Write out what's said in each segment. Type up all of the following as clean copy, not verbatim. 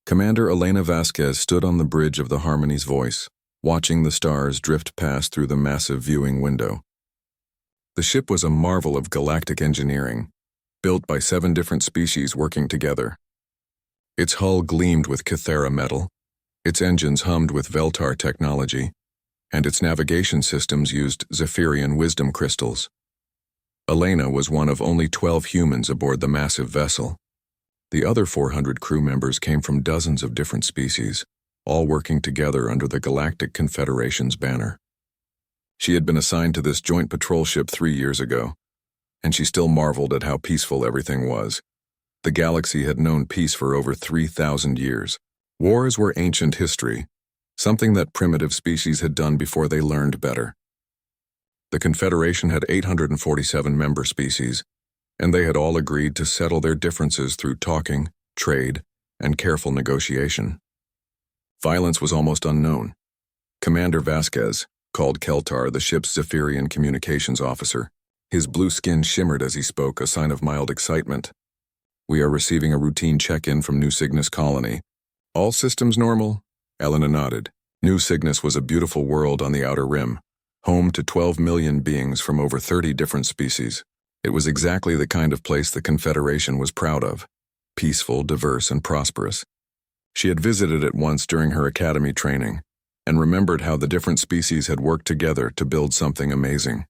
Commander Elena Vasquez stood on the bridge of the Harmony's Voice, watching the stars drift past through the massive viewing window. The ship was a marvel of galactic engineering, built by 7 different species working together. Its hull gleamed with Kythera metal, its engines hummed with Veltar technology, and its navigation systems used Zephyrian wisdom crystals. Elena was one of only 12 humans aboard the massive vessel. The other 400 crew members came from dozens of different species, all working together under the Galactic Confederation's banner. She had been assigned to this joint patrol ship 3 years ago, and she still marveled at how peaceful everything was. The galaxy had known peace for over 3,000 years. Wars were ancient history, something that primitive species had done before they learned better. The Confederation had 847 member species, and they had all agreed to settle their differences through talking, trade, and careful negotiation. Violence was almost unknown. Commander Vasquez called Keltar the ship's Zephyrian communications officer. His blue skin shimmered as he spoke, a sign of mild excitement. "We are receiving a routine check-in from New Cygnus Colony. All systems normal?" Elena nodded. New Cygnus was a beautiful world on the outer rim, home to 12 million beings from over 30 different species. It was exactly the kind of place the Confederation was proud of, peaceful, diverse, and prosperous. She had visited it once during her academy training, and remembered how the different species had worked together to build something amazing.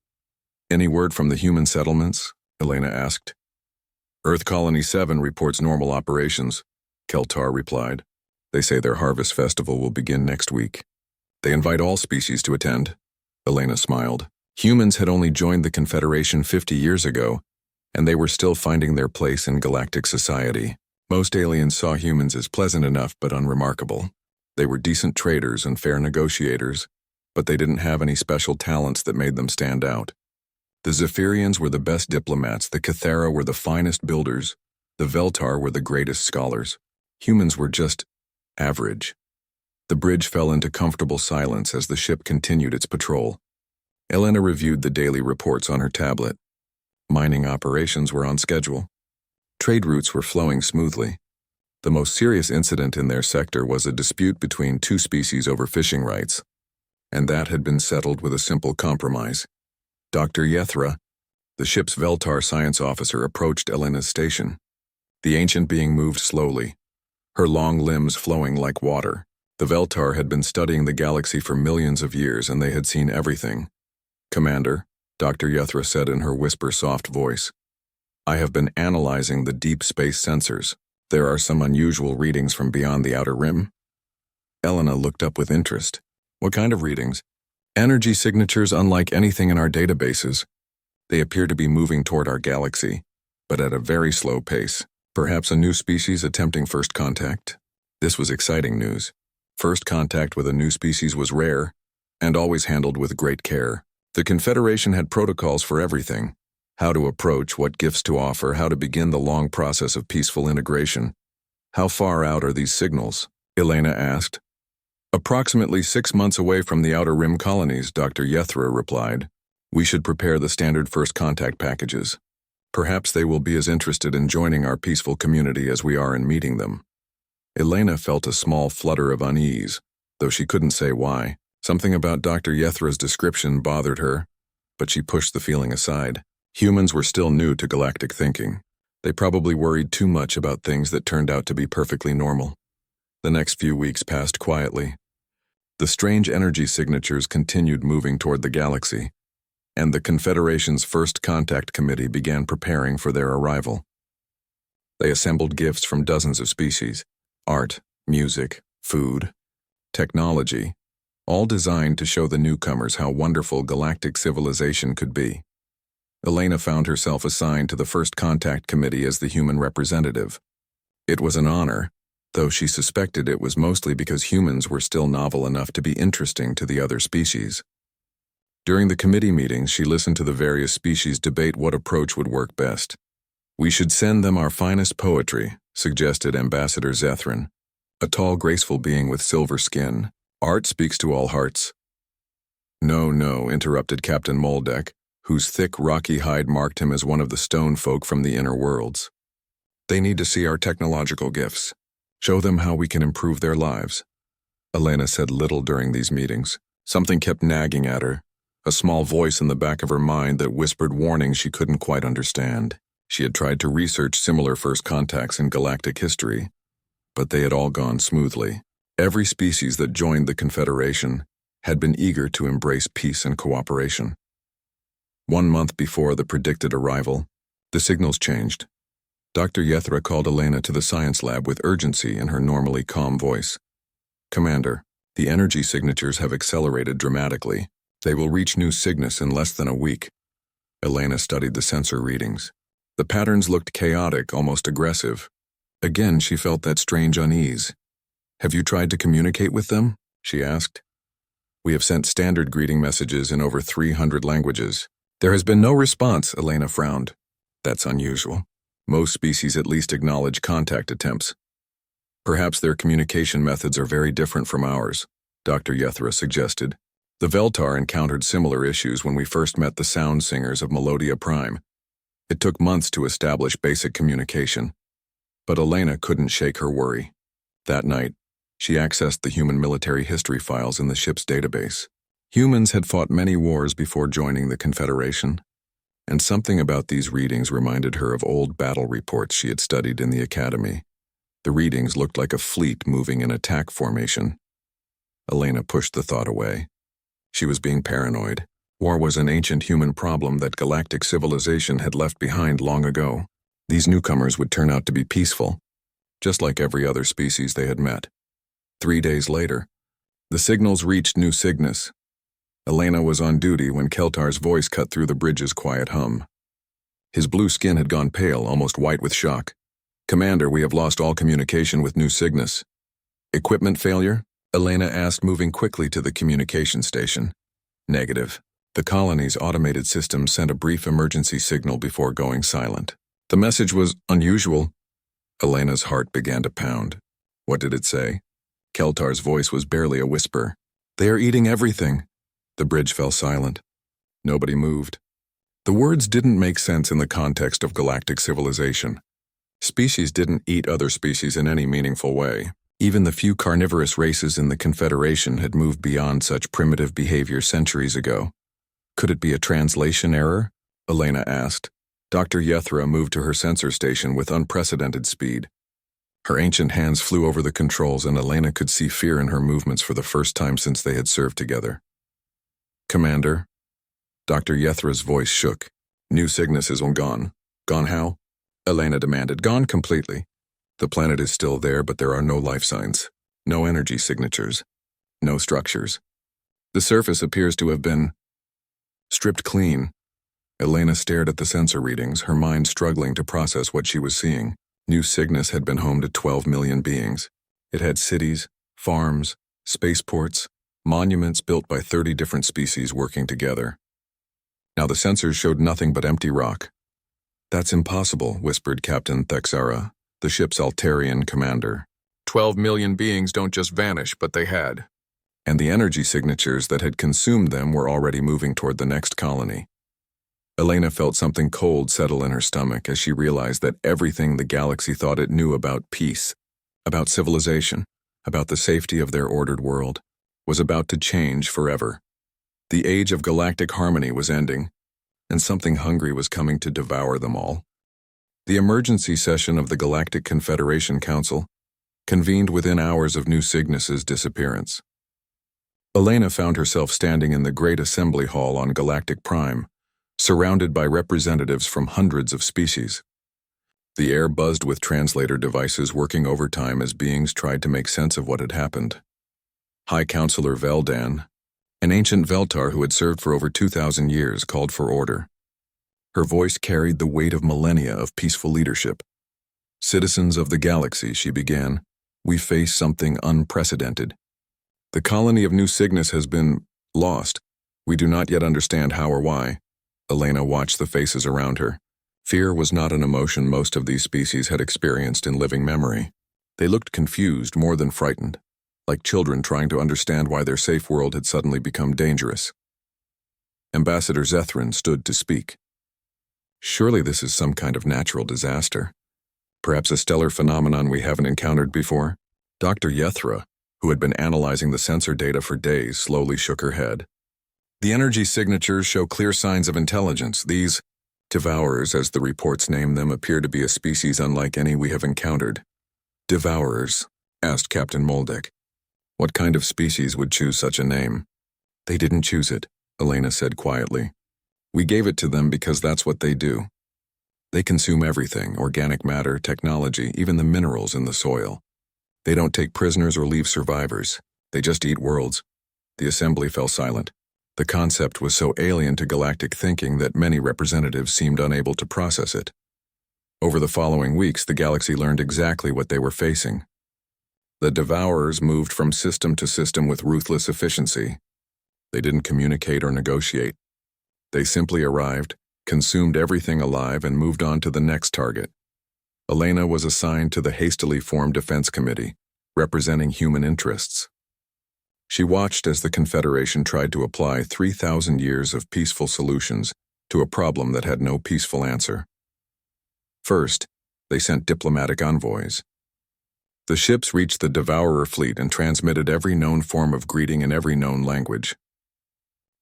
"Any word from the human settlements?" Elena asked. "Earth Colony 7 reports normal operations," Keltar replied. "They say their harvest festival will begin next week. They invite all species to attend." Elena smiled. Humans had only joined the Confederation 50 years ago, and they were still finding their place in galactic society. Most aliens saw humans as pleasant enough but unremarkable. They were decent traders and fair negotiators, but they didn't have any special talents that made them stand out. The Zephyrians were the best diplomats, the Kythera were the finest builders, the Veltar were the greatest scholars. Humans were just average. The bridge fell into comfortable silence as the ship continued its patrol. Elena reviewed the daily reports on her tablet. Mining operations were on schedule. Trade routes were flowing smoothly. The most serious incident in their sector was a dispute between 2 species over fishing rights, and that had been settled with a simple compromise. Dr. Yethra, the ship's Veltar science officer, approached Elena's station. The ancient being moved slowly, her long limbs flowing like water. The Veltar had been studying the galaxy for millions of years, and they had seen everything. "Commander," Dr. Yethra said in her whisper-soft voice, "I have been analyzing the deep space sensors. There are some unusual readings from beyond the outer rim." Elena looked up with interest. "What kind of readings?" "Energy signatures unlike anything in our databases. They appear to be moving toward our galaxy, but at a very slow pace. Perhaps a new species attempting first contact." This was exciting news. First contact with a new species was rare, and always handled with great care. The Confederation had protocols for everything: how to approach, what gifts to offer, how to begin the long process of peaceful integration. "How far out are these signals?" Elena asked. "Approximately 6 months away from the outer rim colonies," Dr. Yethra replied. "We should prepare the standard first contact packages. Perhaps they will be as interested in joining our peaceful community as we are in meeting them." Elena felt a small flutter of unease, though she couldn't say why. Something about Dr. Yethra's description bothered her, but she pushed the feeling aside. Humans were still new to galactic thinking. They probably worried too much about things that turned out to be perfectly normal. The next few weeks passed quietly. The strange energy signatures continued moving toward the galaxy, and the Confederation's First Contact Committee began preparing for their arrival. They assembled gifts from dozens of species: art, music, food, technology, all designed to show the newcomers how wonderful galactic civilization could be. Elena found herself assigned to the First Contact Committee as the human representative. It was an honor, though she suspected it was mostly because humans were still novel enough to be interesting to the other species. During the committee meetings, she listened to the various species debate what approach would work best. "We should send them our finest poetry," suggested Ambassador Zethrin, a tall, graceful being with silver skin. "Art speaks to all hearts." No, interrupted Captain Moldeck, whose thick, rocky hide marked him as one of the stone folk from the inner worlds. "They need to see our technological gifts." Show them how we can improve their lives. Elena said little during these meetings. Something kept nagging at her, a small voice in the back of her mind that whispered warnings she couldn't quite understand. She had tried to research similar first contacts in galactic history, but they had all gone smoothly. Every species that joined the Confederation had been eager to embrace peace and cooperation. 1 month before the predicted arrival, the signals changed. Dr. Yethra called Elena to the science lab with urgency in her normally calm voice. "Commander, the energy signatures have accelerated dramatically. They will reach New Cygnus in less than a week." Elena studied the sensor readings. The patterns looked chaotic, almost aggressive. Again, she felt that strange unease. "Have you tried to communicate with them?" she asked. "We have sent standard greeting messages in over 300 languages. There has been no response," Elena frowned. "That's unusual. Most species at least acknowledge contact attempts." "Perhaps their communication methods are very different from ours," Dr. Yethra suggested. "The Veltar encountered similar issues when we first met the sound singers of Melodia Prime. It took months to establish basic communication." But Elena couldn't shake her worry. That night, she accessed the human military history files in the ship's database. Humans had fought many wars before joining the Confederation, and something about these readings reminded her of old battle reports she had studied in the academy. The readings looked like a fleet moving in attack formation. Elena pushed the thought away. She was being paranoid. War was an ancient human problem that galactic civilization had left behind long ago. These newcomers would turn out to be peaceful, just like every other species they had met. 3 days later, the signals reached New Cygnus. Elena was on duty when Keltar's voice cut through the bridge's quiet hum. His blue skin had gone pale, almost white with shock. "Commander, we have lost all communication with New Cygnus." "Equipment failure?" Elena asked, moving quickly to the communication station. "Negative. The colony's automated system sent a brief emergency signal before going silent." The message was unusual. Elena's heart began to pound. What did it say? Keltar's voice was barely a whisper. "They are eating everything." The bridge fell silent. Nobody moved. The words didn't make sense in the context of galactic civilization. Species didn't eat other species in any meaningful way. Even the few carnivorous races in the Confederation had moved beyond such primitive behavior centuries ago. Could it be a translation error? Elena asked. Dr. Yethra moved to her sensor station with unprecedented speed. Her ancient hands flew over the controls, and Elena could see fear in her movements for the first time since they had served together. "Commander?" Dr. Yethra's voice shook. "New Cygnus is gone." "Gone how?" Elena demanded. "Gone completely. The planet is still there, but there are no life signs, no energy signatures, no structures. The surface appears to have been stripped clean." Elena stared at the sensor readings, her mind struggling to process what she was seeing. New Cygnus had been home to 12 million beings. It had cities, farms, spaceports, monuments built by 30 different species working together. Now the sensors showed nothing but empty rock. "That's impossible," whispered Captain Thexara, the ship's Altarian commander. 12 million beings don't just vanish, but they had. And the energy signatures that had consumed them were already moving toward the next colony. Elena felt something cold settle in her stomach as she realized that everything the galaxy thought it knew about peace, about civilization, about the safety of their ordered world, was about to change forever. The age of galactic harmony was ending, and something hungry was coming to devour them all. The emergency session of the Galactic Confederation Council convened within hours of New Cygnus's disappearance. Elena found herself standing in the Great Assembly Hall on Galactic Prime, surrounded by representatives from hundreds of species. The air buzzed with translator devices working overtime as beings tried to make sense of what had happened. High Counselor Veldan, an ancient Veltar who had served for over 2,000 years, called for order. Her voice carried the weight of millennia of peaceful leadership. "Citizens of the galaxy," she began, "we face something unprecedented. The colony of New Cygnus has been lost. We do not yet understand how or why." Elena watched the faces around her. Fear was not an emotion most of these species had experienced in living memory. They looked confused more than frightened, like children trying to understand why their safe world had suddenly become dangerous. Ambassador Zethrin stood to speak. "Surely this is some kind of natural disaster. Perhaps a stellar phenomenon we haven't encountered before." Dr. Yethra, who had been analyzing the sensor data for days, slowly shook her head. The energy signatures show clear signs of intelligence. These devourers, as the reports name them, appear to be a species unlike any we have encountered. Devourers? Asked Captain Moldek. What kind of species would choose such a name? They didn't choose it, Elena said quietly. We gave it to them because that's what they do. They consume everything, organic matter, technology, even the minerals in the soil. They don't take prisoners or leave survivors. They just eat worlds. The assembly fell silent. The concept was so alien to galactic thinking that many representatives seemed unable to process it. Over the following weeks, the galaxy learned exactly what they were facing. The Devourers moved from system to system with ruthless efficiency. They didn't communicate or negotiate. They simply arrived, consumed everything alive, and moved on to the next target. Elena was assigned to the hastily formed Defense Committee, representing human interests. She watched as the Confederation tried to apply 3,000 years of peaceful solutions to a problem that had no peaceful answer. First, they sent diplomatic envoys. The ships reached the Devourer fleet and transmitted every known form of greeting in every known language.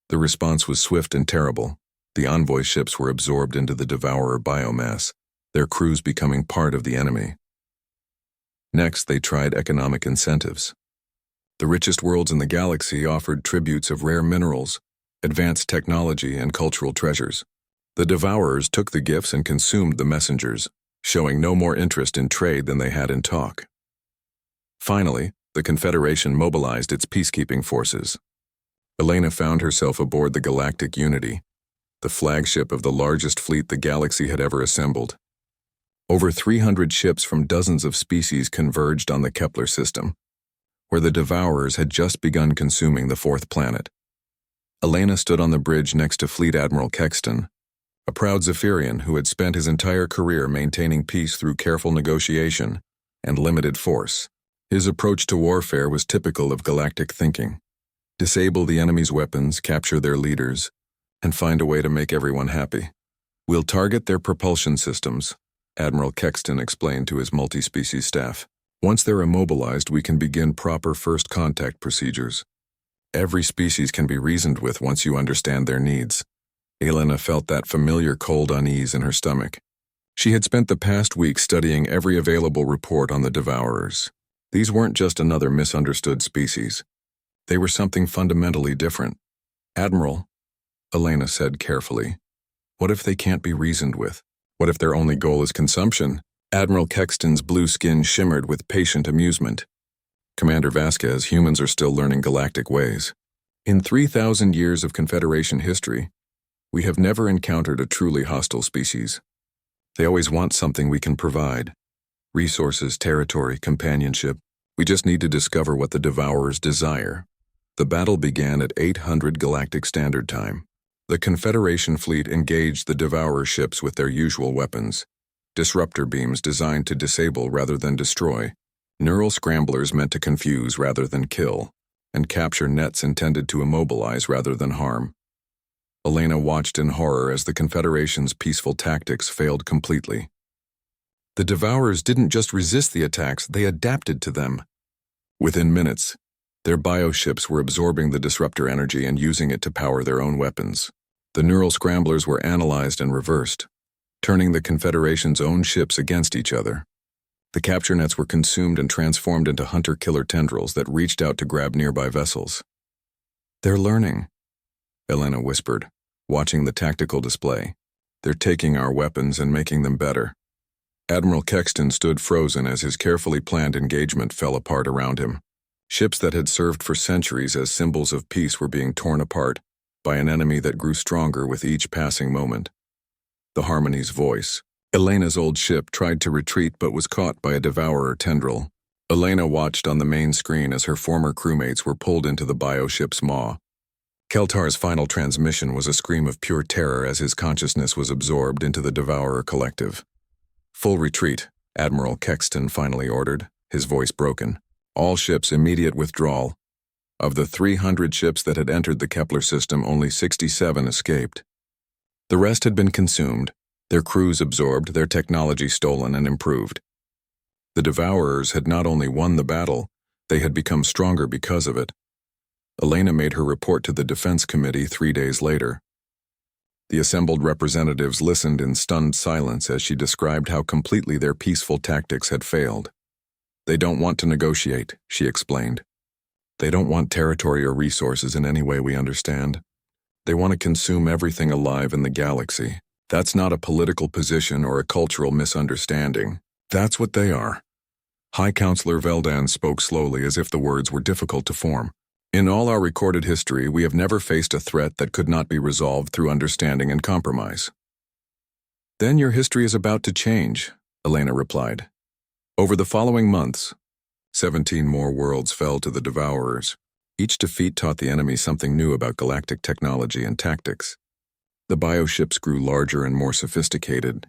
The response was swift and terrible. The envoy ships were absorbed into the Devourer biomass, their crews becoming part of the enemy. Next, they tried economic incentives. The richest worlds in the galaxy offered tributes of rare minerals, advanced technology, and cultural treasures. The Devourers took the gifts and consumed the messengers, showing no more interest in trade than they had in talk. Finally, the Confederation mobilized its peacekeeping forces. Elena found herself aboard the Galactic Unity, the flagship of the largest fleet the galaxy had ever assembled. Over 300 ships from dozens of species converged on the Kepler system, where the Devourers had just begun consuming the fourth planet. Elena stood on the bridge next to Fleet Admiral Kexton, a proud Zephyrian who had spent his entire career maintaining peace through careful negotiation and limited force. His approach to warfare was typical of galactic thinking. Disable the enemy's weapons, capture their leaders, and find a way to make everyone happy. We'll target their propulsion systems, Admiral Kexton explained to his multi-species staff. Once they're immobilized, we can begin proper first contact procedures. Every species can be reasoned with once you understand their needs. Elena felt that familiar cold unease in her stomach. She had spent the past week studying every available report on the Devourers. These weren't just another misunderstood species. They were something fundamentally different. Admiral, Elena said carefully, what if they can't be reasoned with? What if their only goal is consumption? Admiral Kexton's blue skin shimmered with patient amusement. Commander Vasquez, humans are still learning galactic ways. In 3,000 years of Confederation history, we have never encountered a truly hostile species. They always want something we can provide. Resources, territory, companionship. We just need to discover what the Devourers desire. The battle began at 800 Galactic Standard Time. The Confederation fleet engaged the Devourer ships with their usual weapons. Disruptor beams designed to disable rather than destroy, neural scramblers meant to confuse rather than kill, and capture nets intended to immobilize rather than harm. Elena watched in horror as the Confederation's peaceful tactics failed completely. The Devourers didn't just resist the attacks, they adapted to them. Within minutes, their bioships were absorbing the disruptor energy and using it to power their own weapons. The neural scramblers were analyzed and reversed, turning the Confederation's own ships against each other. The capture nets were consumed and transformed into hunter-killer tendrils that reached out to grab nearby vessels. They're learning, Elena whispered, watching the tactical display. They're taking our weapons and making them better. Admiral Kexton stood frozen as his carefully planned engagement fell apart around him. Ships that had served for centuries as symbols of peace were being torn apart by an enemy that grew stronger with each passing moment. The Harmony's voice. Elena's old ship tried to retreat but was caught by a Devourer tendril. Elena watched on the main screen as her former crewmates were pulled into the bioship's maw. Keltar's final transmission was a scream of pure terror as his consciousness was absorbed into the Devourer collective. Full retreat, Admiral Kexton finally ordered, his voice broken. All ships immediate withdrawal. Of the 300 ships that had entered the Kepler system, only 67 escaped. The rest had been consumed, their crews absorbed, their technology stolen and improved. The Devourers had not only won the battle, they had become stronger because of it. Elena made her report to the Defense Committee 3 days later. The assembled representatives listened in stunned silence as she described how completely their peaceful tactics had failed. They don't want to negotiate, she explained. They don't want territory or resources in any way we understand. They want to consume everything alive in the galaxy. That's not a political position or a cultural misunderstanding. That's what they are. High Counselor Veldan spoke slowly as if the words were difficult to form. In all our recorded history, we have never faced a threat that could not be resolved through understanding and compromise. Then your history is about to change, Elena replied. Over the following months, 17 more worlds fell to the Devourers. Each defeat taught the enemy something new about galactic technology and tactics. The bioships grew larger and more sophisticated.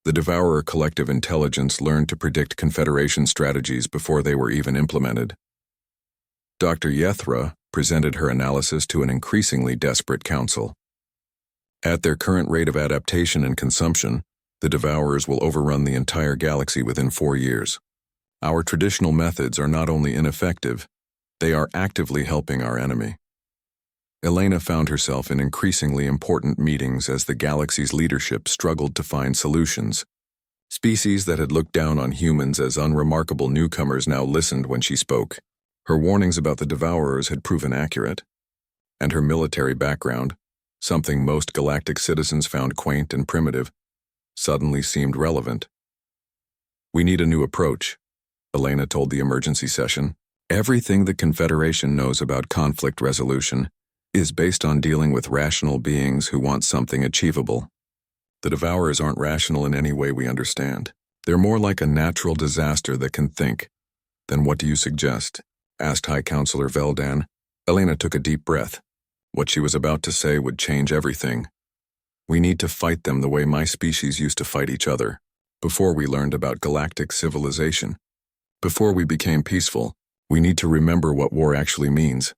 The Devourer collective intelligence learned to predict Confederation strategies before they were even implemented. Dr. Yethra presented her analysis to an increasingly desperate council. At their current rate of adaptation and consumption, the Devourers will overrun the entire galaxy within 4 years. Our traditional methods are not only ineffective, they are actively helping our enemy. Elena found herself in increasingly important meetings as the galaxy's leadership struggled to find solutions. Species that had looked down on humans as unremarkable newcomers now listened when she spoke. Her warnings about the Devourers had proven accurate. And her military background, something most galactic citizens found quaint and primitive, suddenly seemed relevant. We need a new approach, Elena told the emergency session. Everything the Confederation knows about conflict resolution is based on dealing with rational beings who want something achievable. The Devourers aren't rational in any way we understand. They're more like a natural disaster that can think. Then what do you suggest? Asked High Counselor Veldan. Elena took a deep breath. What she was about to say would change everything. We need to fight them the way my species used to fight each other, before we learned about galactic civilization. Before we became peaceful, we need to remember what war actually means.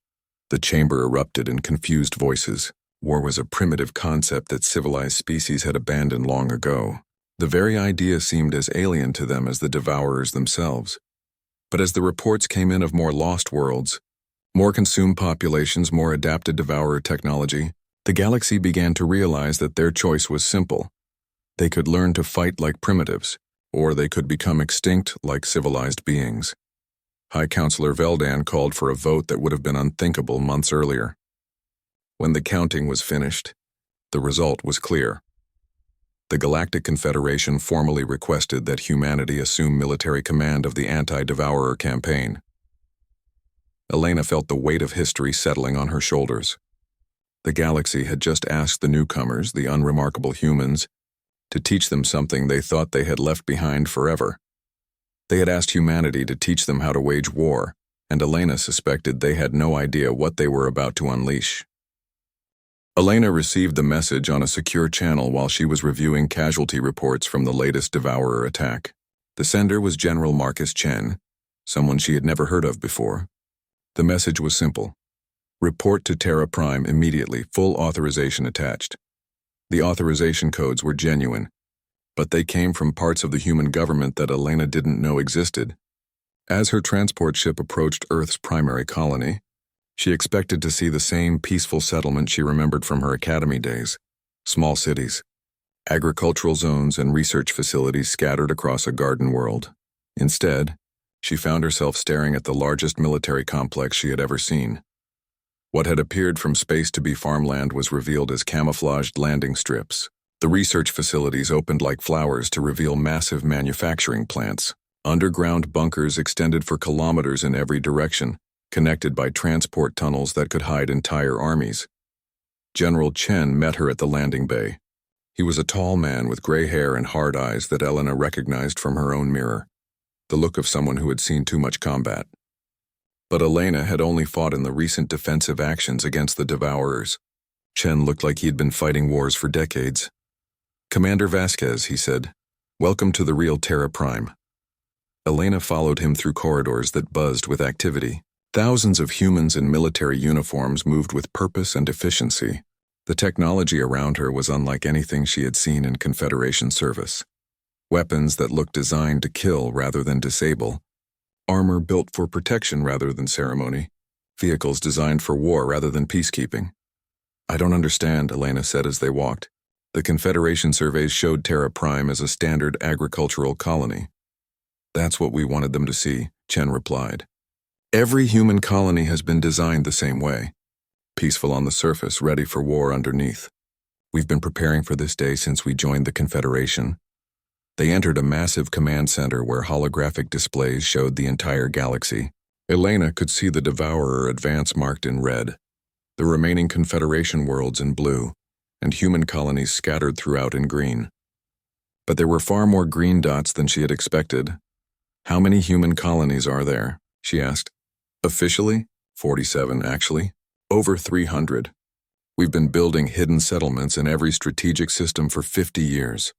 The chamber erupted in confused voices. War was a primitive concept that civilized species had abandoned long ago. The very idea seemed as alien to them as the Devourers themselves. But as the reports came in of more lost worlds, more consumed populations, more adapted Devourer technology, the galaxy began to realize that their choice was simple. They could learn to fight like primitives, or they could become extinct like civilized beings. High Counselor Veldan called for a vote that would have been unthinkable months earlier. When the counting was finished, the result was clear. The Galactic Confederation formally requested that humanity assume military command of the anti-Devourer campaign. Elena felt the weight of history settling on her shoulders. The galaxy had just asked the newcomers, the unremarkable humans, to teach them something they thought they had left behind forever. They had asked humanity to teach them how to wage war, and Elena suspected they had no idea what they were about to unleash. Elena received the message on a secure channel while she was reviewing casualty reports from the latest Devourer attack. The sender was General Marcus Chen, someone she had never heard of before. The message was simple. Report to Terra Prime immediately, full authorization attached. The authorization codes were genuine, but they came from parts of the human government that Elena didn't know existed. As her transport ship approached Earth's primary colony, she expected to see the same peaceful settlement she remembered from her academy days. Small cities, agricultural zones, and research facilities scattered across a garden world. Instead, she found herself staring at the largest military complex she had ever seen. What had appeared from space to be farmland was revealed as camouflaged landing strips. The research facilities opened like flowers to reveal massive manufacturing plants. Underground bunkers extended for kilometers in every direction, connected by transport tunnels that could hide entire armies. General Chen met her at the landing bay. He was a tall man with gray hair and hard eyes that Elena recognized from her own mirror, the look of someone who had seen too much combat. But Elena had only fought in the recent defensive actions against the Devourers. Chen looked like he had been fighting wars for decades. "Commander Vasquez," he said, "welcome to the real Terra Prime." Elena followed him through corridors that buzzed with activity. Thousands of humans in military uniforms moved with purpose and efficiency. The technology around her was unlike anything she had seen in Confederation service. Weapons that looked designed to kill rather than disable. Armor built for protection rather than ceremony. Vehicles designed for war rather than peacekeeping. I don't understand, Elena said as they walked. The Confederation surveys showed Terra Prime as a standard agricultural colony. That's what we wanted them to see, Chen replied. Every human colony has been designed the same way. Peaceful on the surface, ready for war underneath. We've been preparing for this day since we joined the Confederation. They entered a massive command center where holographic displays showed the entire galaxy. Elena could see the Devourer advance marked in red, the remaining Confederation worlds in blue, and human colonies scattered throughout in green. But there were far more green dots than she had expected. How many human colonies are there? She asked. Officially, 47 actually. Over 300. We've been building hidden settlements in every strategic system for 50 years.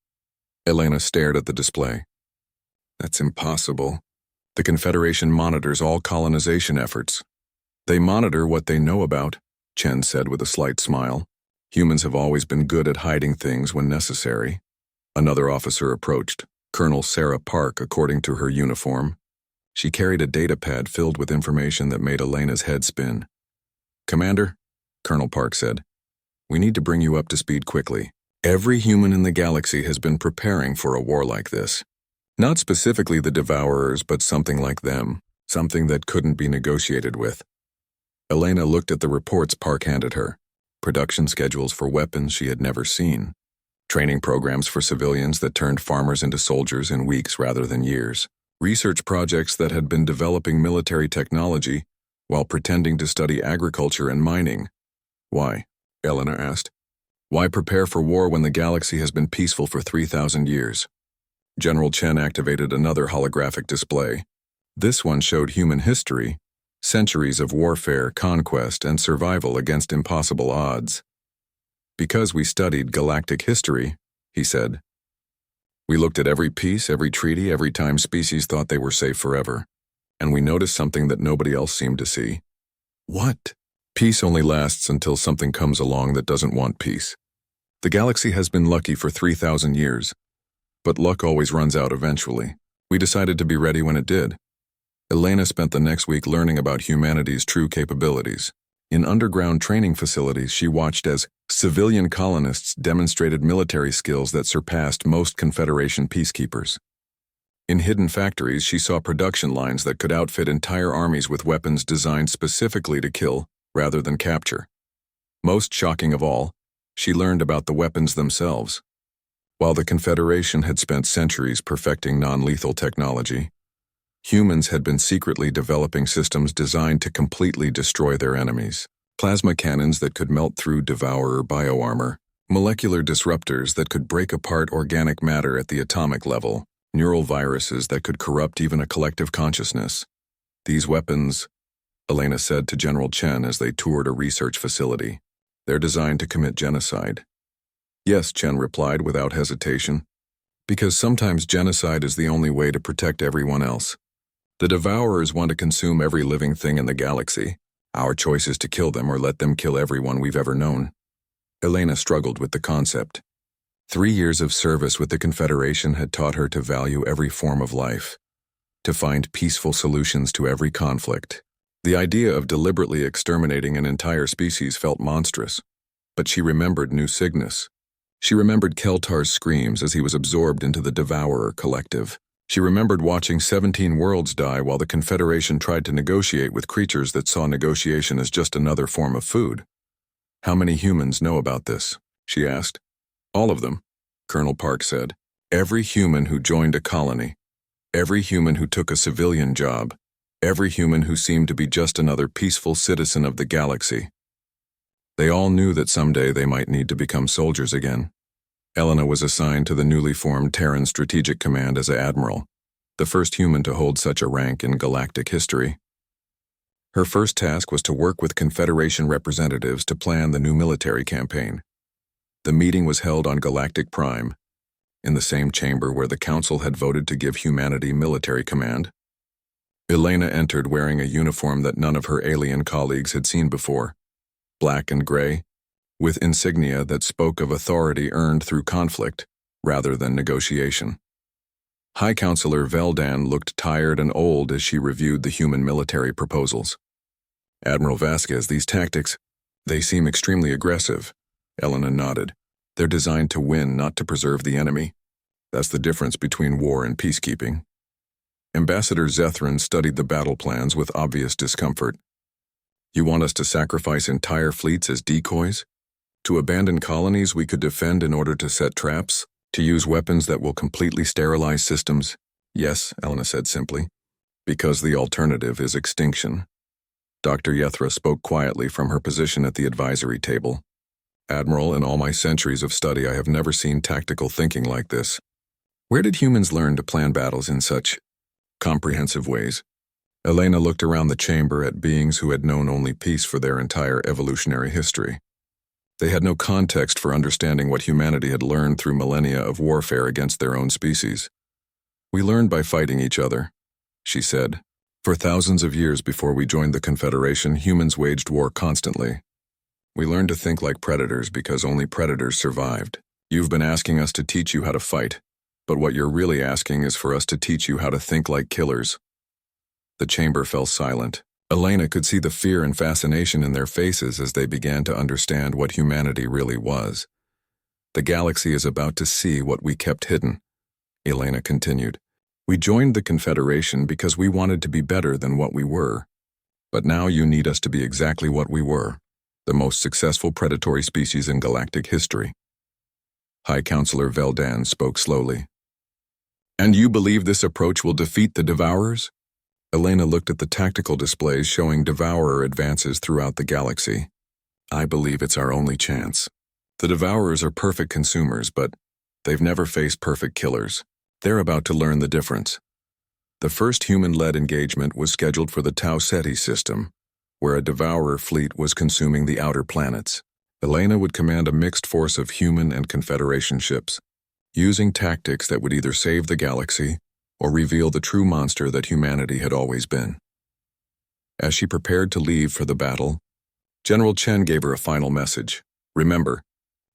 Elena stared at the display. That's impossible. The Confederation monitors all colonization efforts. They monitor what they know about, Chen said with a slight smile. Humans have always been good at hiding things when necessary. Another officer approached, Colonel Sarah Park, according to her uniform. She carried a data pad filled with information that made Elena's head spin. Commander, Colonel Park said, we need to bring you up to speed quickly. Every human in the galaxy has been preparing for a war like this. Not specifically the Devourers, but something like them, something that couldn't be negotiated with. Elena looked at the reports Park handed her. Production schedules for weapons she had never seen. Training programs for civilians that turned farmers into soldiers in weeks rather than years. Research projects that had been developing military technology while pretending to study agriculture and mining. Why? Elena asked. Why prepare for war when the galaxy has been peaceful for 3,000 years? General Chen activated another holographic display. This one showed human history, centuries of warfare, conquest, and survival against impossible odds. Because we studied galactic history, he said. We looked at every peace, every treaty, every time species thought they were safe forever. And we noticed something that nobody else seemed to see. What? Peace only lasts until something comes along that doesn't want peace. The galaxy has been lucky for 3,000 years. But luck always runs out eventually. We decided to be ready when it did. Elena spent the next week learning about humanity's true capabilities. In underground training facilities, she watched as civilian colonists demonstrated military skills that surpassed most Confederation peacekeepers. In hidden factories, she saw production lines that could outfit entire armies with weapons designed specifically to kill rather than capture. Most shocking of all, she learned about the weapons themselves. While the Confederation had spent centuries perfecting non-lethal technology, humans had been secretly developing systems designed to completely destroy their enemies. Plasma cannons that could melt through Devourer bioarmor, molecular disruptors that could break apart organic matter at the atomic level, neural viruses that could corrupt even a collective consciousness. These weapons, Elena said to General Chen as they toured a research facility, they're designed to commit genocide. Yes, Chen replied without hesitation, because sometimes genocide is the only way to protect everyone else. The Devourers want to consume every living thing in the galaxy. Our choice is to kill them or let them kill everyone we've ever known. Elena struggled with the concept. 3 years of service with the Confederation had taught her to value every form of life, to find peaceful solutions to every conflict. The idea of deliberately exterminating an entire species felt monstrous, but she remembered New Cygnus. She remembered Keltar's screams as he was absorbed into the Devourer collective. She remembered watching 17 worlds die while the Confederation tried to negotiate with creatures that saw negotiation as just another form of food. How many humans know about this? She asked. All of them, Colonel Park said. Every human who joined a colony. Every human who took a civilian job. Every human who seemed to be just another peaceful citizen of the galaxy. They all knew that someday they might need to become soldiers again. Elena was assigned to the newly formed Terran Strategic Command as an admiral, the first human to hold such a rank in galactic history. Her first task was to work with Confederation representatives to plan the new military campaign. The meeting was held on Galactic Prime, in the same chamber where the Council had voted to give humanity military command. Elena entered wearing a uniform that none of her alien colleagues had seen before, black and gray, with insignia that spoke of authority earned through conflict rather than negotiation. High Counselor Veldan looked tired and old as she reviewed the human military proposals. Admiral Vasquez, these tactics, they seem extremely aggressive. Elena nodded. They're designed to win, not to preserve the enemy. That's the difference between war and peacekeeping. Ambassador Zethran studied the battle plans with obvious discomfort. You want us to sacrifice entire fleets as decoys? To abandon colonies we could defend in order to set traps? To use weapons that will completely sterilize systems? Yes, Elena said simply. Because the alternative is extinction. Dr. Yethra spoke quietly from her position at the advisory table. Admiral, in all my centuries of study I have never seen tactical thinking like this. Where did humans learn to plan battles in such comprehensive ways? Elena looked around the chamber at beings who had known only peace for their entire evolutionary history. They had no context for understanding what humanity had learned through millennia of warfare against their own species. We learned by fighting each other, she said. For thousands of years before we joined the Confederation, humans waged war constantly. We learned to think like predators because only predators survived. You've been asking us to teach you how to fight, but what you're really asking is for us to teach you how to think like killers. The chamber fell silent. Elena could see the fear and fascination in their faces as they began to understand what humanity really was. The galaxy is about to see what we kept hidden, Elena continued. We joined the Confederation because we wanted to be better than what we were. But now you need us to be exactly what we were, the most successful predatory species in galactic history. High Counselor Veldan spoke slowly. And you believe this approach will defeat the Devourers? Elena looked at the tactical displays showing Devourer advances throughout the galaxy. I believe it's our only chance. The Devourers are perfect consumers, but they've never faced perfect killers. They're about to learn the difference. The first human-led engagement was scheduled for the Tau Ceti system, where a Devourer fleet was consuming the outer planets. Elena would command a mixed force of human and Confederation ships, using tactics that would either save the galaxy or reveal the true monster that humanity had always been. As she prepared to leave for the battle, General Chen gave her a final message. Remember,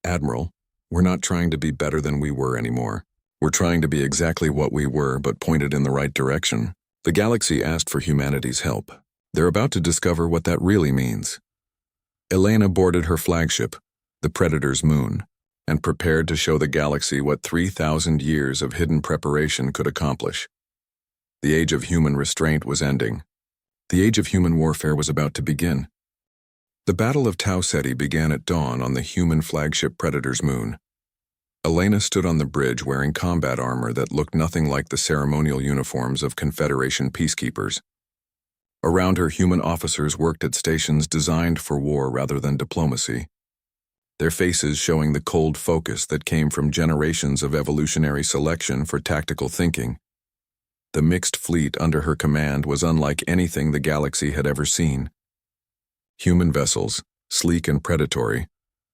Admiral, we're not trying to be better than we were anymore. We're trying to be exactly what we were, but pointed in the right direction. The galaxy asked for humanity's help. They're about to discover what that really means. Elena boarded her flagship, the Predator's Moon, and prepared to show the galaxy what 3,000 years of hidden preparation could accomplish. The age of human restraint was ending. The age of human warfare was about to begin. The Battle of Tau Ceti began at dawn on the human flagship Predator's Moon. Elena stood on the bridge wearing combat armor that looked nothing like the ceremonial uniforms of Confederation peacekeepers. Around her, human officers worked at stations designed for war rather than diplomacy, their faces showing the cold focus that came from generations of evolutionary selection for tactical thinking. The mixed fleet under her command was unlike anything the galaxy had ever seen. Human vessels, sleek and predatory,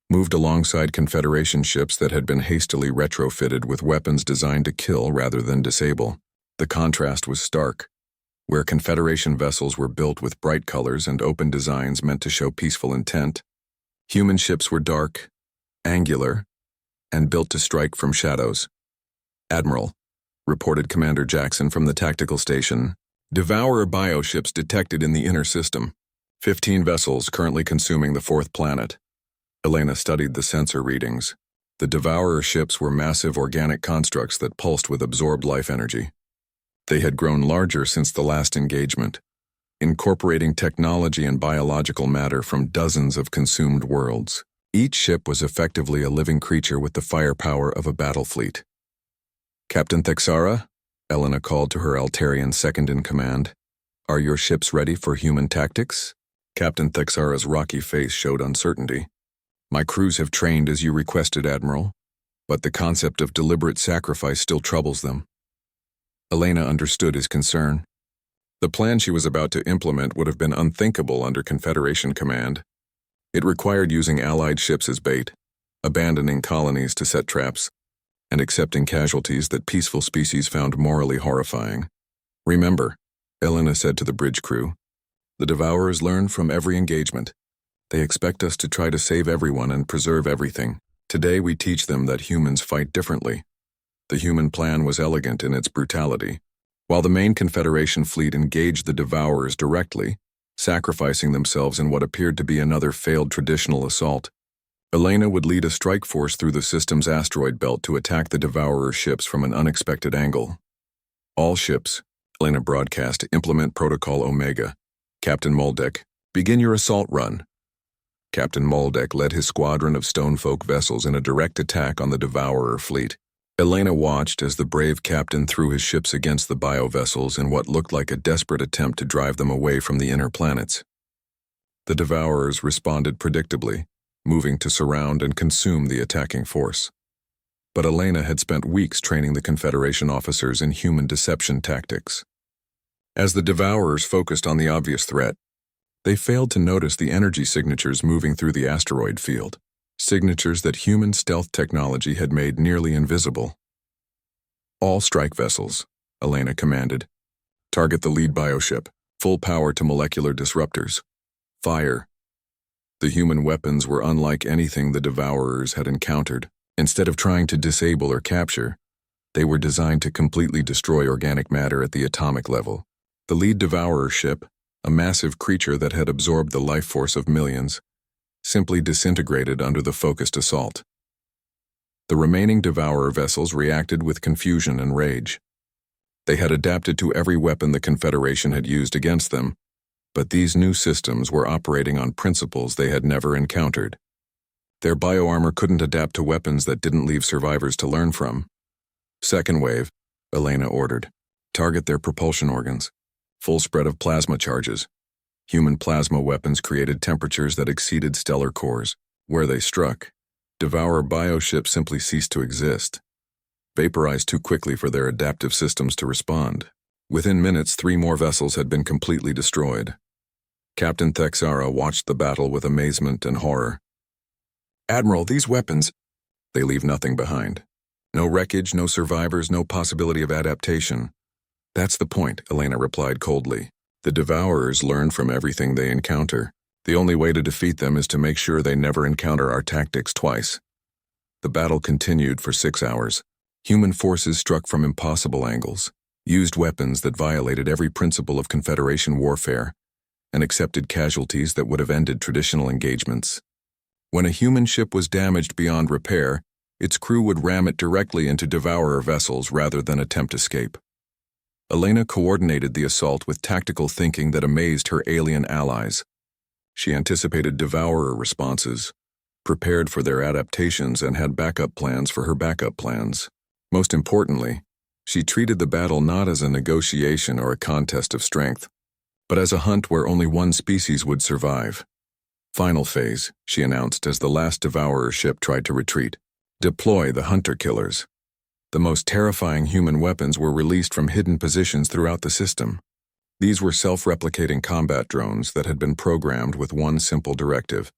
moved alongside Confederation ships that had been hastily retrofitted with weapons designed to kill rather than disable. The contrast was stark. Where Confederation vessels were built with bright colors and open designs meant to show peaceful intent, human ships were dark, angular, and built to strike from shadows. Admiral, reported Commander Jackson from the tactical station, Devourer bioships detected in the inner system. 15 vessels currently consuming the fourth planet. Elena studied the sensor readings. The Devourer ships were massive organic constructs that pulsed with absorbed life energy. They had grown larger since the last engagement, incorporating technology and biological matter from dozens of consumed worlds. Each ship was effectively a living creature with the firepower of a battle fleet. Captain Thexara, Elena called to her Altarian second-in-command. Are your ships ready for human tactics? Captain Thexara's rocky face showed uncertainty. My crews have trained as you requested, Admiral, but the concept of deliberate sacrifice still troubles them. Elena understood his concern. The plan she was about to implement would have been unthinkable under Confederation command. It required using Allied ships as bait, abandoning colonies to set traps, and accepting casualties that peaceful species found morally horrifying. Remember, Elena said to the bridge crew, the Devourers learn from every engagement. They expect us to try to save everyone and preserve everything. Today we teach them that humans fight differently. The human plan was elegant in its brutality. While the main Confederation fleet engaged the Devourers directly, sacrificing themselves in what appeared to be another failed traditional assault, Elena would lead a strike force through the system's asteroid belt to attack the Devourer ships from an unexpected angle. All ships, Elena broadcast, implement Protocol Omega. Captain Moldek, begin your assault run. Captain Moldek led his squadron of stonefolk vessels in a direct attack on the Devourer fleet. Elena watched as the brave captain threw his ships against the bio-vessels in what looked like a desperate attempt to drive them away from the inner planets. The Devourers responded predictably, moving to surround and consume the attacking force. But Elena had spent weeks training the Confederation officers in human deception tactics. As the Devourers focused on the obvious threat, they failed to notice the energy signatures moving through the asteroid field. Signatures that human stealth technology had made nearly invisible. All strike vessels, Elena commanded. Target the lead bioship, full power to molecular disruptors. Fire. The human weapons were unlike anything the Devourers had encountered. Instead of trying to disable or capture, they were designed to completely destroy organic matter at the atomic level. The lead Devourer ship, a massive creature that had absorbed the life force of millions, simply disintegrated under the focused assault. The remaining Devourer vessels reacted with confusion and rage. They had adapted to every weapon the Confederation had used against them, but these new systems were operating on principles they had never encountered. Their bioarmor couldn't adapt to weapons that didn't leave survivors to learn from. Second wave, Elena ordered. Target their propulsion organs. Full spread of plasma charges. Human plasma weapons created temperatures that exceeded stellar cores. Where they struck, Devourer bioships simply ceased to exist, vaporized too quickly for their adaptive systems to respond. Within minutes, 3 more vessels had been completely destroyed. Captain Thexara watched the battle with amazement and horror. Admiral, these weapons, they leave nothing behind. No wreckage, no survivors, no possibility of adaptation. That's the point, Elena replied coldly. The Devourers learn from everything they encounter. The only way to defeat them is to make sure they never encounter our tactics twice. The battle continued for 6 hours. Human forces struck from impossible angles, used weapons that violated every principle of Confederation warfare, and accepted casualties that would have ended traditional engagements. When a human ship was damaged beyond repair, its crew would ram it directly into Devourer vessels rather than attempt escape. Elena coordinated the assault with tactical thinking that amazed her alien allies. She anticipated Devourer responses, prepared for their adaptations, and had backup plans for her backup plans. Most importantly, she treated the battle not as a negotiation or a contest of strength, but as a hunt where only one species would survive. Final phase, she announced as the last Devourer ship tried to retreat. Deploy the hunter-killers. The most terrifying human weapons were released from hidden positions throughout the system. These were self-replicating combat drones that had been programmed with one simple directive: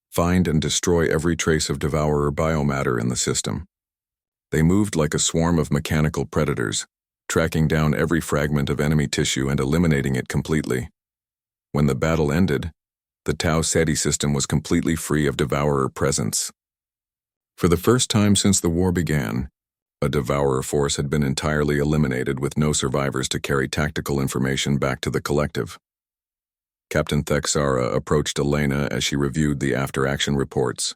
find and destroy every trace of Devourer biomatter in the system. They moved like a swarm of mechanical predators, tracking down every fragment of enemy tissue and eliminating it completely. When the battle ended, the Tau Ceti system was completely free of Devourer presence. For the first time since the war began, a Devourer force had been entirely eliminated with no survivors to carry tactical information back to the collective. Captain Thexara approached Elena as she reviewed the after-action reports.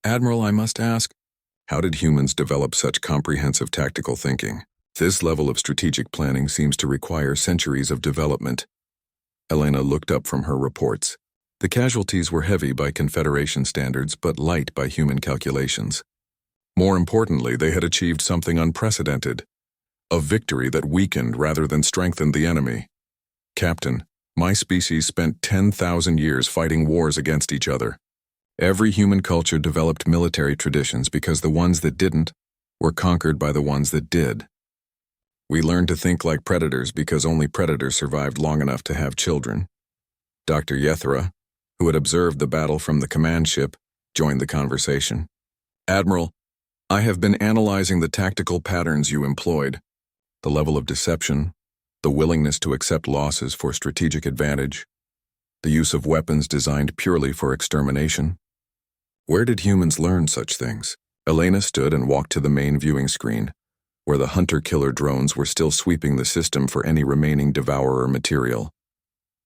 Admiral, I must ask, how did humans develop such comprehensive tactical thinking? This level of strategic planning seems to require centuries of development. Elena looked up from her reports. The casualties were heavy by Confederation standards but light by human calculations. More importantly, they had achieved something unprecedented, a victory that weakened rather than strengthened the enemy. Captain, my species spent 10,000 years fighting wars against each other. Every human culture developed military traditions because the ones that didn't were conquered by the ones that did. We learned to think like predators because only predators survived long enough to have children. Dr. Yethra, who had observed the battle from the command ship, joined the conversation. Admiral, I have been analyzing the tactical patterns you employed, the level of deception, the willingness to accept losses for strategic advantage, the use of weapons designed purely for extermination. Where did humans learn such things? Elena stood and walked to the main viewing screen, where the hunter-killer drones were still sweeping the system for any remaining devourer material.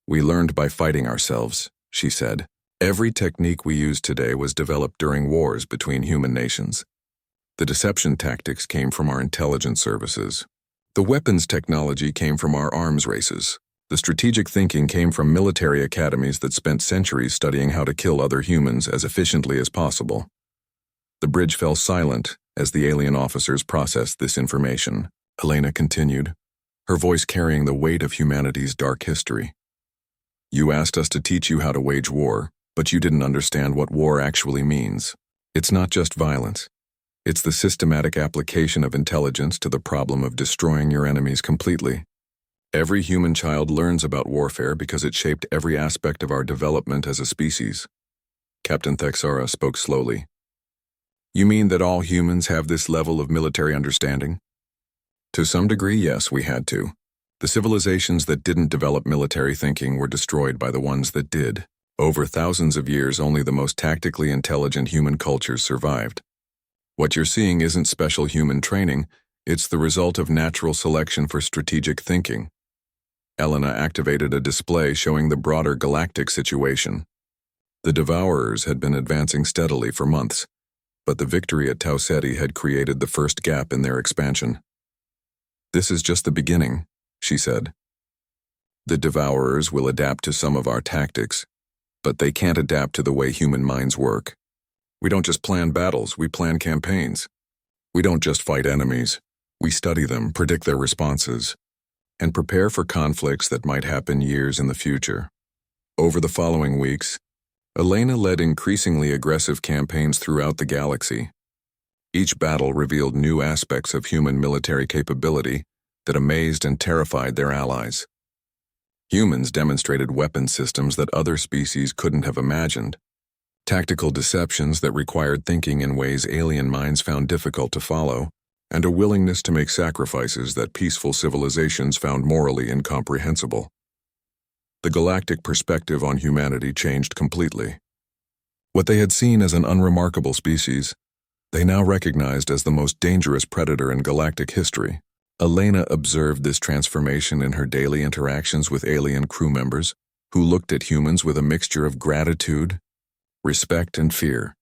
"We learned by fighting ourselves," she said. "Every technique we use today was developed during wars between human nations. The deception tactics came from our intelligence services. The weapons technology came from our arms races. The strategic thinking came from military academies that spent centuries studying how to kill other humans as efficiently as possible." The bridge fell silent as the alien officers processed this information. Elena continued, her voice carrying the weight of humanity's dark history. "You asked us to teach you how to wage war, but you didn't understand what war actually means. It's not just violence. It's the systematic application of intelligence to the problem of destroying your enemies completely. Every human child learns about warfare because it shaped every aspect of our development as a species." Captain Thexara spoke slowly. "You mean that all humans have this level of military understanding?" "To some degree, yes, we had to. The civilizations that didn't develop military thinking were destroyed by the ones that did. Over thousands of years, only the most tactically intelligent human cultures survived. What you're seeing isn't special human training, it's the result of natural selection for strategic thinking." Elena activated a display showing the broader galactic situation. The Devourers had been advancing steadily for months, but the victory at Tau Ceti had created the first gap in their expansion. "This is just the beginning," she said. "The Devourers will adapt to some of our tactics, but they can't adapt to the way human minds work. We don't just plan battles, we plan campaigns. We don't just fight enemies, we study them, predict their responses, and prepare for conflicts that might happen years in the future." Over the following weeks, Elena led increasingly aggressive campaigns throughout the galaxy. Each battle revealed new aspects of human military capability that amazed and terrified their allies. Humans demonstrated weapon systems that other species couldn't have imagined, tactical deceptions that required thinking in ways alien minds found difficult to follow, and a willingness to make sacrifices that peaceful civilizations found morally incomprehensible. The galactic perspective on humanity changed completely. What they had seen as an unremarkable species, they now recognized as the most dangerous predator in galactic history. Elena observed this transformation in her daily interactions with alien crew members, who looked at humans with a mixture of gratitude, respect, and fear.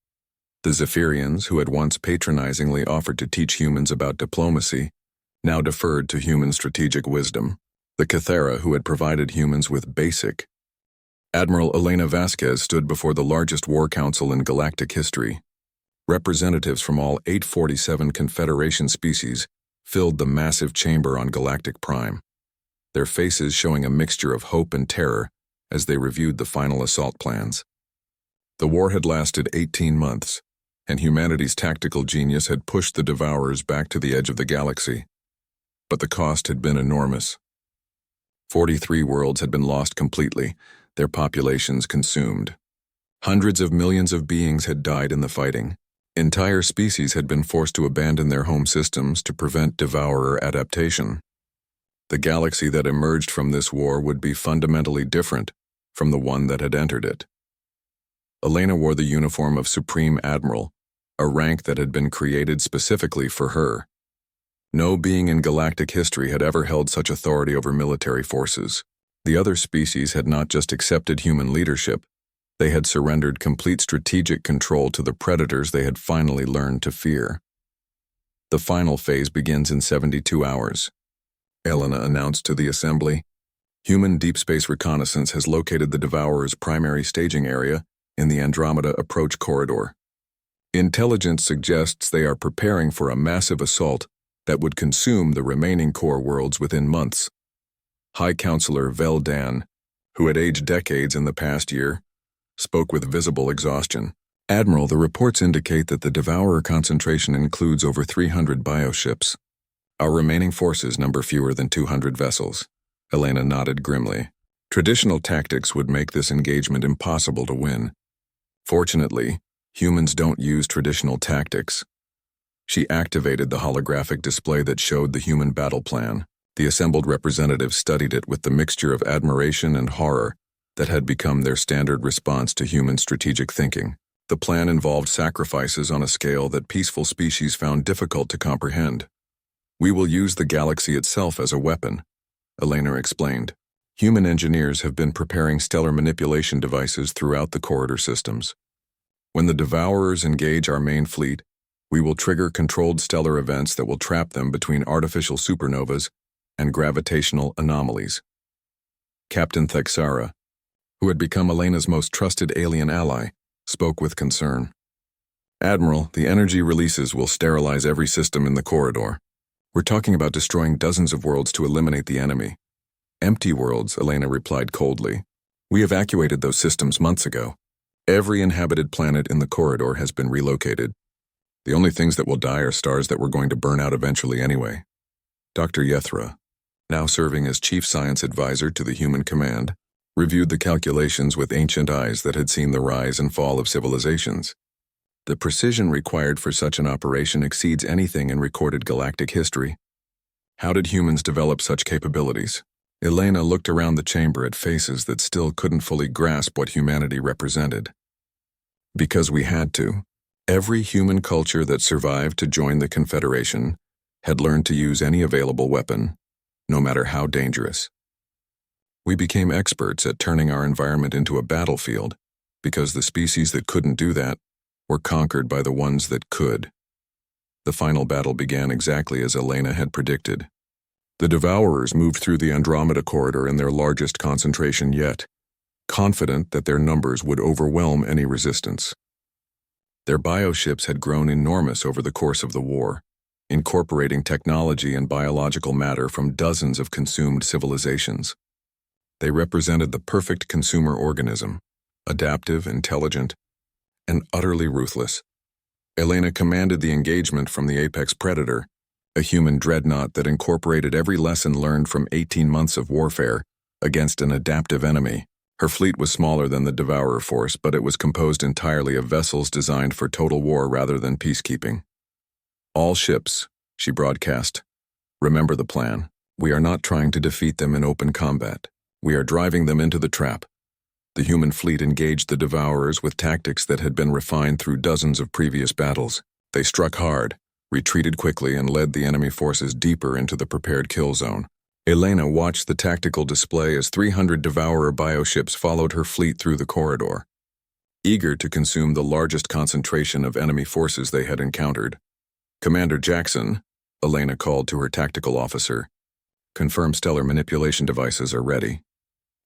The Zephyrians, who had once patronizingly offered to teach humans about diplomacy, now deferred to human strategic wisdom. The Cathera, who had provided humans with basic. Admiral Elena Vasquez stood before the largest war council in galactic history. Representatives from all 847 Confederation species filled the massive chamber on Galactic Prime, their faces showing a mixture of hope and terror as they reviewed the final assault plans. The war had lasted 18 months, and humanity's tactical genius had pushed the Devourers back to the edge of the galaxy. But the cost had been enormous. 43 worlds had been lost completely, their populations consumed. Hundreds of millions of beings had died in the fighting. Entire species had been forced to abandon their home systems to prevent devourer adaptation. The galaxy that emerged from this war would be fundamentally different from the one that had entered it. Elena wore the uniform of Supreme Admiral, a rank that had been created specifically for her. No being in galactic history had ever held such authority over military forces. The other species had not just accepted human leadership, they had surrendered complete strategic control to the predators they had finally learned to fear. "The final phase begins in 72 hours, Elena announced to the assembly. "Human deep space reconnaissance has located the Devourer's primary staging area in the Andromeda approach corridor. Intelligence suggests they are preparing for a massive assault that would consume the remaining core worlds within months." High Counselor Vel Dan, who had aged decades in the past year, spoke with visible exhaustion. "Admiral, the reports indicate that the Devourer concentration includes over 300 bioships. Our remaining forces number fewer than 200 vessels." Elena nodded grimly. Traditional tactics would make this engagement impossible to win. Fortunately, humans don't use traditional tactics. She activated the holographic display that showed the human battle plan. The assembled representatives studied it with the mixture of admiration and horror that had become their standard response to human strategic thinking. The plan involved sacrifices on a scale that peaceful species found difficult to comprehend. We will use the galaxy itself as a weapon, Elena explained. Human engineers have been preparing stellar manipulation devices throughout the corridor systems. When the Devourers engage our main fleet, we will trigger controlled stellar events that will trap them between artificial supernovas and gravitational anomalies. Captain Thexara, who had become Elena's most trusted alien ally, spoke with concern. Admiral, the energy releases will sterilize every system in the corridor. We're talking about destroying dozens of worlds to eliminate the enemy. Empty worlds, Elena replied coldly. We evacuated those systems months ago. Every inhabited planet in the corridor has been relocated. The only things that will die are stars that were going to burn out eventually anyway. Dr. Yethra, now serving as Chief Science Advisor to the Human Command, reviewed the calculations with ancient eyes that had seen the rise and fall of civilizations. The precision required for such an operation exceeds anything in recorded galactic history. How did humans develop such capabilities? Elena looked around the chamber at faces that still couldn't fully grasp what humanity represented. Because we had to. Every human culture that survived to join the Confederation had learned to use any available weapon, no matter how dangerous. We became experts at turning our environment into a battlefield because the species that couldn't do that were conquered by the ones that could. The final battle began exactly as Elena had predicted. The Devourers moved through the Andromeda corridor in their largest concentration yet, confident that their numbers would overwhelm any resistance. Their bioships had grown enormous over the course of the war, incorporating technology and biological matter from dozens of consumed civilizations. They represented the perfect consumer organism, adaptive, intelligent, and utterly ruthless. Elena commanded the engagement from the apex predator, a human dreadnought that incorporated every lesson learned from 18 months of warfare against an adaptive enemy. Her fleet was smaller than the Devourer force, but it was composed entirely of vessels designed for total war rather than peacekeeping. All ships, she broadcast, remember the plan. We are not trying to defeat them in open combat. We are driving them into the trap. The human fleet engaged the Devourers with tactics that had been refined through dozens of previous battles. They struck hard, retreated quickly, and led the enemy forces deeper into the prepared kill zone. Elena watched the tactical display as 300 Devourer bioships followed her fleet through the corridor, eager to consume the largest concentration of enemy forces they had encountered. Commander Jackson, Elena called to her tactical officer, confirm stellar manipulation devices are ready.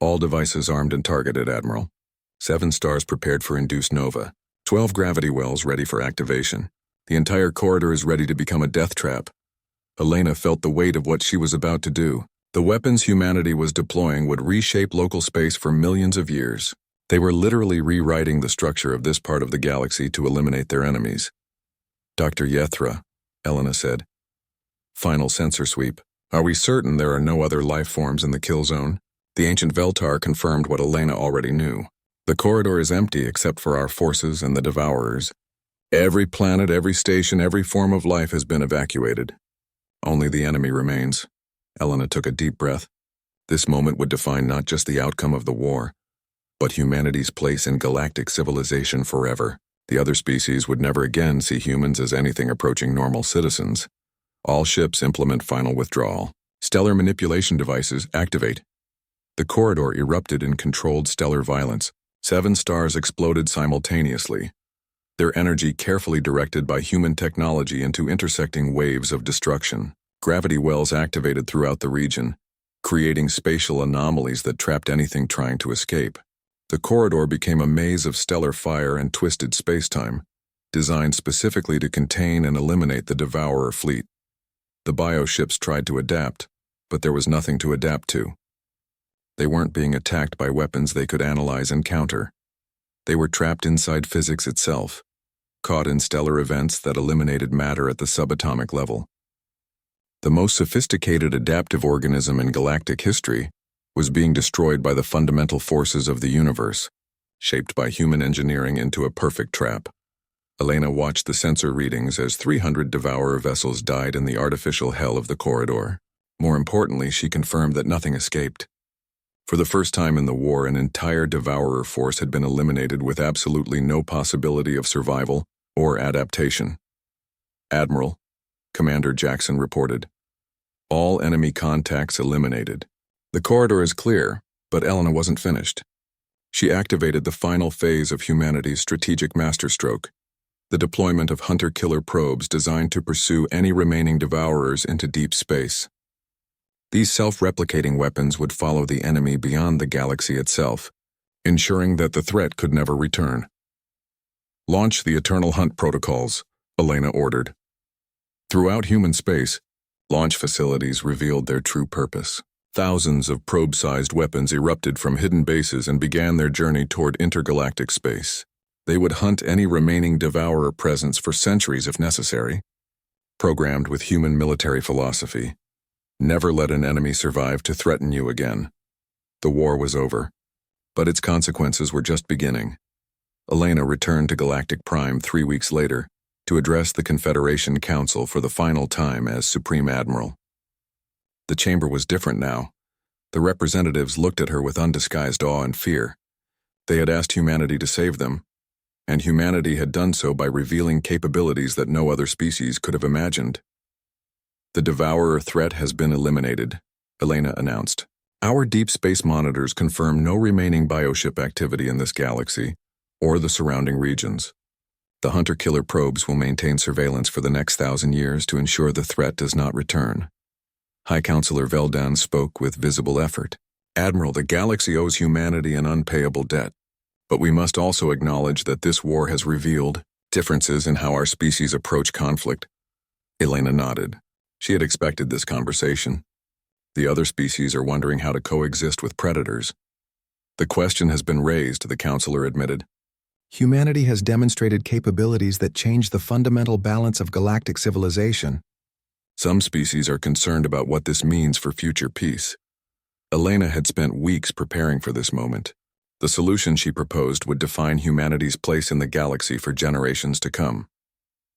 All devices armed and targeted, Admiral. 7 stars prepared for induced nova. 12 gravity wells ready for activation. The entire corridor is ready to become a death trap. Elena felt the weight of what she was about to do. The weapons humanity was deploying would reshape local space for millions of years. They were literally rewriting the structure of this part of the galaxy to eliminate their enemies. Dr. Yethra, Elena said. Final sensor sweep. Are we certain there are no other life forms in the kill zone? The ancient Veltar confirmed what Elena already knew. The corridor is empty except for our forces and the Devourers. Every planet, every station, every form of life has been evacuated. Only the enemy remains. Elena took a deep breath. This moment would define not just the outcome of the war, but humanity's place in galactic civilization forever. The other species would never again see humans as anything approaching normal citizens. All ships implement final withdrawal. Stellar manipulation devices activate. The corridor erupted in controlled stellar violence. 7 stars exploded simultaneously, their energy carefully directed by human technology into intersecting waves of destruction. Gravity wells activated throughout the region, creating spatial anomalies that trapped anything trying to escape. The corridor became a maze of stellar fire and twisted spacetime, designed specifically to contain and eliminate the Devourer fleet. The bioships tried to adapt, but there was nothing to adapt to. They weren't being attacked by weapons they could analyze and counter. They were trapped inside physics itself, caught in stellar events that eliminated matter at the subatomic level. The most sophisticated adaptive organism in galactic history was being destroyed by the fundamental forces of the universe, shaped by human engineering into a perfect trap. Elena watched the sensor readings as 300 Devourer vessels died in the artificial hell of the corridor. More importantly, she confirmed that nothing escaped. For the first time in the war, an entire Devourer force had been eliminated with absolutely no possibility of survival or adaptation. Admiral, Commander Jackson reported, All enemy contacts eliminated. The corridor is clear, but Elena wasn't finished. She activated the final phase of humanity's strategic masterstroke, the deployment of hunter-killer probes designed to pursue any remaining devourers into deep space. These self-replicating weapons would follow the enemy beyond the galaxy itself, ensuring that the threat could never return. Launch the Eternal Hunt protocols, Elena ordered. Throughout human space, launch facilities revealed their true purpose. Thousands of probe-sized weapons erupted from hidden bases and began their journey toward intergalactic space. They would hunt any remaining devourer presence for centuries if necessary. Programmed with human military philosophy, never let an enemy survive to threaten you again. The war was over, but its consequences were just beginning. Elena returned to Galactic Prime 3 weeks later to address the Confederation Council for the final time as Supreme Admiral. The chamber was different now. The representatives looked at her with undisguised awe and fear. They had asked humanity to save them, and humanity had done so by revealing capabilities that no other species could have imagined. The devourer threat has been eliminated, Elena announced. Our deep space monitors confirm no remaining bioship activity in this galaxy or the surrounding regions. The hunter-killer probes will maintain surveillance for the next 1,000 years to ensure the threat does not return. High Counselor Veldan spoke with visible effort. Admiral, the galaxy owes humanity an unpayable debt, but we must also acknowledge that this war has revealed differences in how our species approach conflict. Elena nodded. She had expected this conversation. The other species are wondering how to coexist with predators. The question has been raised, the counselor admitted. Humanity has demonstrated capabilities that change the fundamental balance of galactic civilization. Some species are concerned about what this means for future peace. Elena had spent weeks preparing for this moment. The solution she proposed would define humanity's place in the galaxy for generations to come.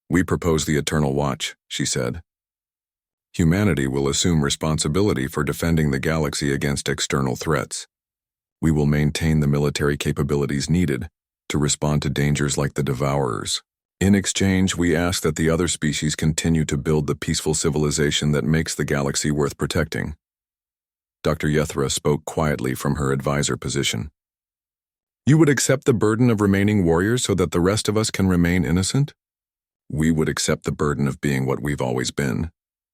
We propose the Eternal Watch, she said. Humanity will assume responsibility for defending the galaxy against external threats. We will maintain the military capabilities needed to respond to dangers like the Devourers. In exchange, we ask that the other species continue to build the peaceful civilization that makes the galaxy worth protecting. Dr. Yethra spoke quietly from her advisor position. You would accept the burden of remaining warriors so that the rest of us can remain innocent? We would accept the burden of being what we've always been,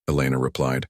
Elena replied.